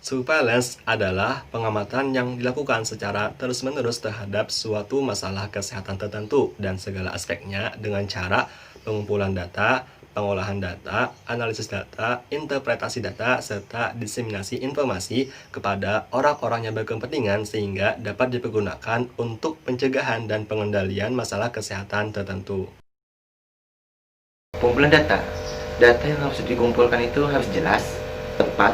Surveillance adalah pengamatan yang dilakukan secara terus-menerus terhadap suatu masalah kesehatan tertentu dan segala aspeknya dengan cara pengumpulan data, pengolahan data, analisis data, interpretasi data, serta diseminasi informasi kepada orang-orang yang berkepentingan sehingga dapat dipergunakan untuk pencegahan dan pengendalian masalah kesehatan tertentu. Pengumpulan data yang harus dikumpulkan itu harus jelas, tepat,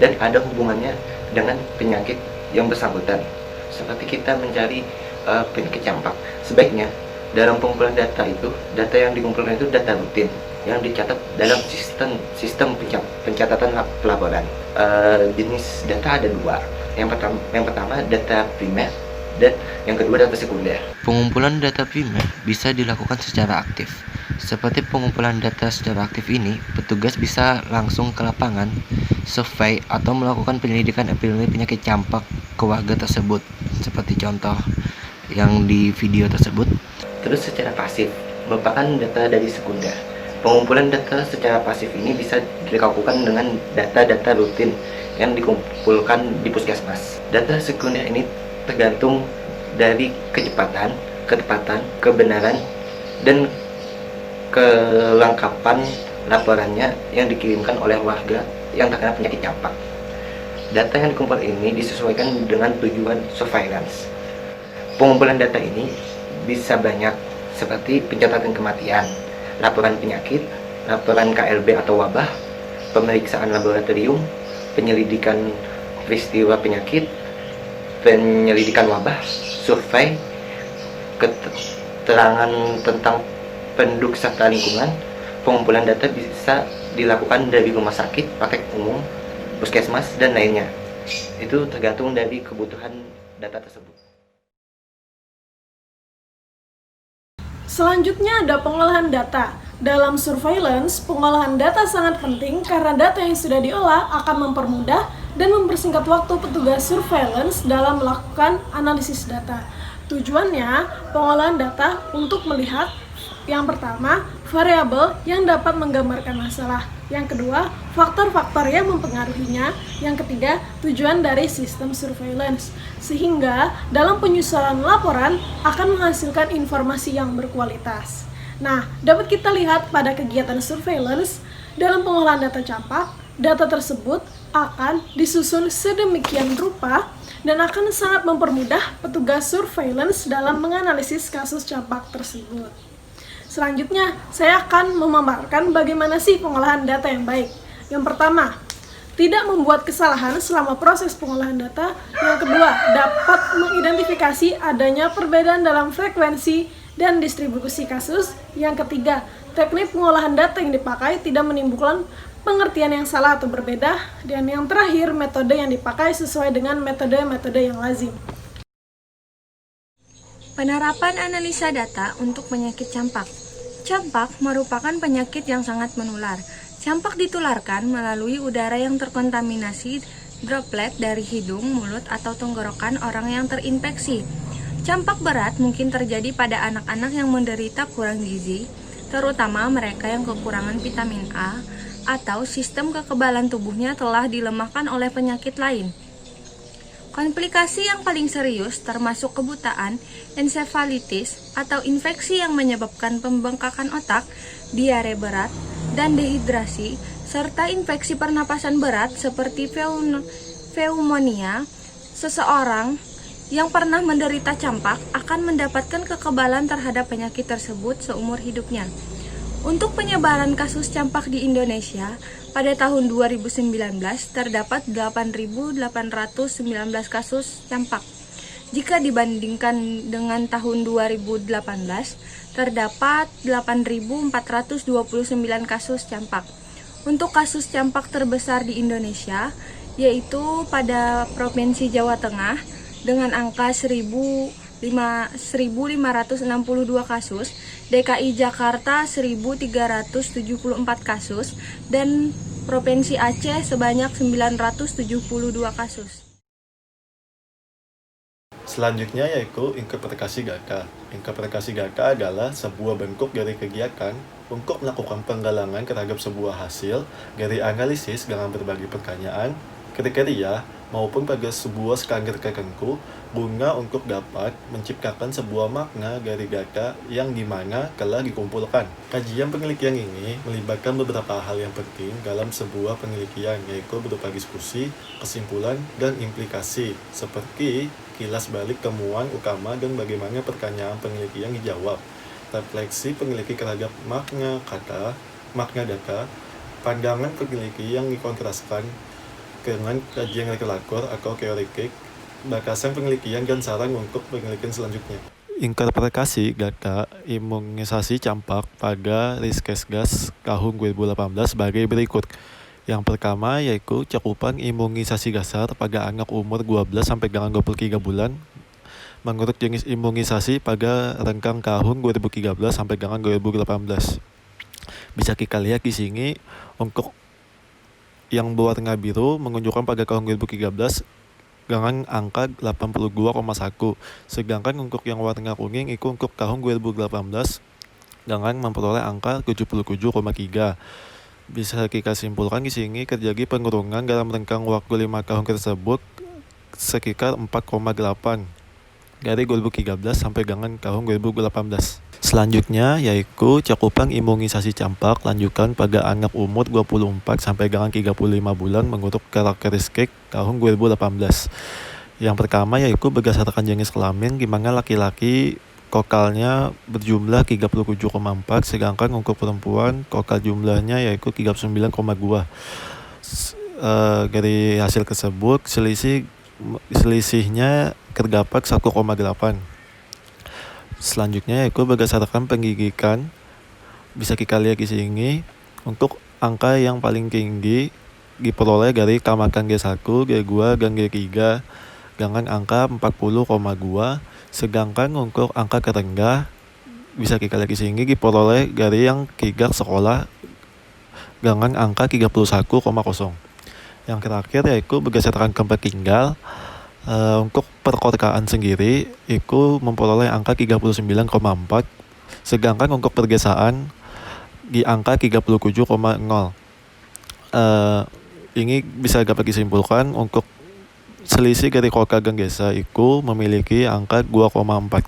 dan ada hubungannya dengan penyakit yang bersangkutan. Seperti kita mencari penyakit campak, sebaiknya dalam pengumpulan data yang dikumpulkan itu data rutin yang dicatat dalam sistem pencatatan pelaporan. Jenis data ada dua. Yang pertama data primer dan yang kedua data sekunder. Pengumpulan data primer bisa dilakukan secara aktif. Seperti pengumpulan data secara aktif ini, petugas bisa langsung ke lapangan, survei, atau melakukan penyelidikan epidemi penyakit campak ke warga tersebut, seperti contoh yang di video tersebut. Terus secara pasif, merupakan data dari sekunder. Pengumpulan data secara pasif ini bisa dilakukan dengan data-data rutin yang dikumpulkan di puskesmas. Data sekunder ini tergantung dari kecepatan, ketepatan, kebenaran, dan kelengkapan laporannya yang dikirimkan oleh warga yang terkena penyakit campak. Data yang dikumpul ini disesuaikan dengan tujuan surveillance. Pengumpulan data ini bisa banyak, seperti pencatatan kematian, laporan penyakit, laporan KLB atau wabah, pemeriksaan laboratorium, penyelidikan peristiwa penyakit, penyelidikan wabah, survei, keterangan tentang penduduk serta lingkungan. Pengumpulan data bisa dilakukan dari rumah sakit, praktek umum, puskesmas, dan lainnya. Itu tergantung dari kebutuhan data tersebut. Selanjutnya ada pengolahan data. Dalam surveillance, pengolahan data sangat penting karena data yang sudah diolah akan mempermudah dan mempersingkat waktu petugas surveillance dalam melakukan analisis data. Tujuannya, pengolahan data untuk melihat yang pertama, variabel yang dapat menggambarkan masalah. Yang kedua, faktor-faktor yang mempengaruhinya. Yang ketiga, tujuan dari sistem surveillance. Sehingga dalam penyusunan laporan akan menghasilkan informasi yang berkualitas. Nah, dapat kita lihat pada kegiatan surveillance dalam pengolahan data campak, data tersebut akan disusun sedemikian rupa dan akan sangat mempermudah petugas surveillance dalam menganalisis kasus campak tersebut. Selanjutnya, saya akan memaparkan bagaimana sih pengolahan data yang baik. Yang pertama, tidak membuat kesalahan selama proses pengolahan data. Yang kedua, dapat mengidentifikasi adanya perbedaan dalam frekuensi dan distribusi kasus. Yang ketiga, teknik pengolahan data yang dipakai tidak menimbulkan pengertian yang salah atau berbeda. Dan yang terakhir, metode yang dipakai sesuai dengan metode-metode yang lazim. Penerapan analisa data untuk penyakit campak. Campak merupakan penyakit yang sangat menular. Campak ditularkan melalui udara yang terkontaminasi droplet dari hidung, mulut, atau tenggorokan orang yang terinfeksi. Campak berat mungkin terjadi pada anak-anak yang menderita kurang gizi, terutama mereka yang kekurangan vitamin A, atau sistem kekebalan tubuhnya telah dilemahkan oleh penyakit lain. Komplikasi yang paling serius termasuk kebutaan, ensefalitis atau infeksi yang menyebabkan pembengkakan otak, diare berat, dan dehidrasi, serta infeksi pernapasan berat seperti pneumonia. Seseorang yang pernah menderita campak akan mendapatkan kekebalan terhadap penyakit tersebut seumur hidupnya. Untuk penyebaran kasus campak di Indonesia, pada tahun 2019 terdapat 8.819 kasus campak. Jika dibandingkan dengan tahun 2018, terdapat 8.429 kasus campak. Untuk kasus campak terbesar di Indonesia, yaitu pada Provinsi Jawa Tengah dengan angka 1.562 kasus, DKI Jakarta 1.374 kasus, dan Provinsi Aceh sebanyak 972 kasus. Selanjutnya yaitu interpretasi data. Interpretasi data adalah sebuah bentuk dari kegiatan untuk melakukan penggalangan terhadap sebuah hasil dari analisis dengan berbagai pertanyaan kriteria maupun pada sebuah standar tertentu guna untuk dapat menciptakan sebuah makna dari data yang dimana telah dikumpulkan. Kajian penelitian ini melibatkan beberapa hal yang penting dalam sebuah penelitian, yaitu berupa diskusi, kesimpulan, dan implikasi, seperti kilas balik temuan utama dan bagaimana pertanyaan penelitian dijawab, refleksi peneliti terhadap makna kata, makna data, pandangan peneliti yang dikontraskan dengan kajian regulator atau teoretik, batasan penelitian dan saran untuk penelitian selanjutnya. Interpretasi data imunisasi campak pada Riskesgas tahun 2018 sebagai berikut. Yang pertama yaitu cakupan imunisasi dasar pada anak umur 12 sampai dengan 23 bulan menurut jenis imunisasi pada rentang tahun 2013 sampai dengan 2018. Bisa kita lihat di sini untuk yang berwarna biru menunjukkan pada tahun 2013 dengan angka 82,1, sedangkan untuk yang warna kuning itu untuk tahun 2018 dengan memperoleh angka 77,3. Bisa kita simpulkan di sini terjadi penurunan dalam rentang waktu 5 tahun tersebut sekitar 4,8 dari 2013 sampai dengan tahun 2018. Selanjutnya yaitu cakupan imunisasi campak lanjutan pada anak umur 24 sampai dengan 35 bulan menurut karakteristik tahun 2018. Yang pertama yaitu berdasarkan jenis kelamin, di mana laki-laki totalnya berjumlah 37,4, sedangkan untuk perempuan total jumlahnya yaitu 39,2. Dari hasil tersebut selisihnya terdapat 1,8. Selanjutnya yaitu berdasarkan pendidikan, bisa kita lihat di sini untuk angka yang paling tinggi diperoleh dari Kamakan G1, G2, dan G3 dengan angka 40,2, sedangkan untuk angka terendah bisa kita lihat di sini diperoleh dari yang tiga sekolah dengan angka 31,0. Yang terakhir yaitu berdasarkan tempat tinggal. Untuk perkotaan sendiri itu memperoleh angka 39,4, sedangkan untuk pedesaan di angka 37,0. Ini bisa dapat disimpulkan untuk selisih dari kota dan desa itu memiliki angka 2,4.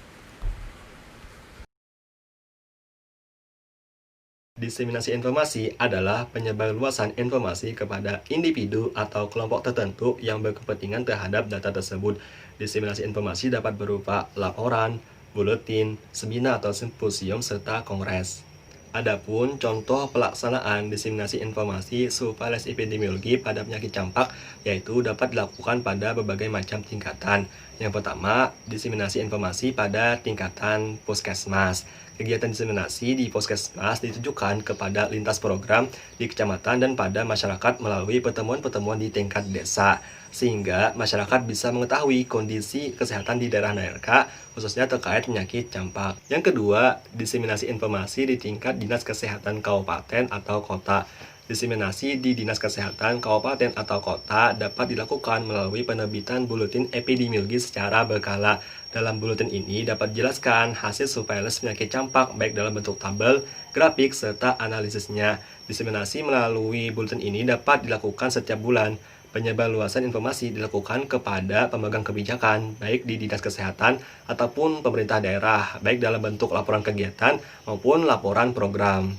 Diseminasi informasi adalah penyebarluasan informasi kepada individu atau kelompok tertentu yang berkepentingan terhadap data tersebut. Diseminasi informasi dapat berupa laporan, buletin, seminar atau simposium, serta kongres. Adapun contoh pelaksanaan diseminasi informasi surveillance epidemiologi pada penyakit campak yaitu dapat dilakukan pada berbagai macam tingkatan. Yang pertama, diseminasi informasi pada tingkatan puskesmas. Kegiatan diseminasi di puskesmas ditujukan kepada lintas program di kecamatan dan pada masyarakat melalui pertemuan-pertemuan di tingkat desa, sehingga masyarakat bisa mengetahui kondisi kesehatan di daerah mereka, khususnya terkait penyakit campak. Yang kedua, diseminasi informasi di tingkat dinas kesehatan kabupaten atau kota. Diseminasi di dinas kesehatan kabupaten atau kota dapat dilakukan melalui penerbitan buletin epidemiologi secara berkala. Dalam buletin ini dapat dijelaskan hasil surveillance penyakit campak baik dalam bentuk tabel, grafik, serta analisisnya. Diseminasi melalui buletin ini dapat dilakukan setiap bulan. Penyebarluasan informasi dilakukan kepada pemegang kebijakan, baik di dinas kesehatan ataupun pemerintah daerah, baik dalam bentuk laporan kegiatan maupun laporan program.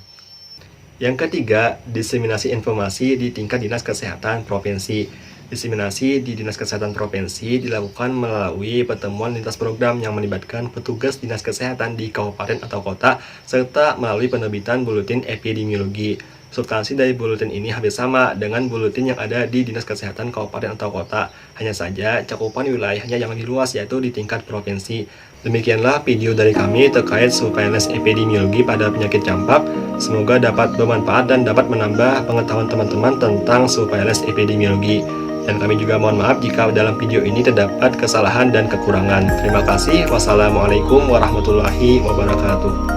Yang ketiga, diseminasi informasi di tingkat dinas kesehatan provinsi. Diseminasi di dinas kesehatan provinsi dilakukan melalui pertemuan lintas program yang melibatkan petugas dinas kesehatan di kabupaten atau kota, serta melalui penerbitan buletin epidemiologi. Substansi dari buletin ini hampir sama dengan buletin yang ada di dinas kesehatan kabupaten atau kota. Hanya saja cakupan wilayahnya yang lebih luas, yaitu di tingkat provinsi. Demikianlah video dari kami terkait surveillance epidemiologi pada penyakit campak. Semoga dapat bermanfaat dan dapat menambah pengetahuan teman-teman tentang surveillance epidemiologi. Dan kami juga mohon maaf jika dalam video ini terdapat kesalahan dan kekurangan. Terima kasih. Wassalamualaikum warahmatullahi wabarakatuh.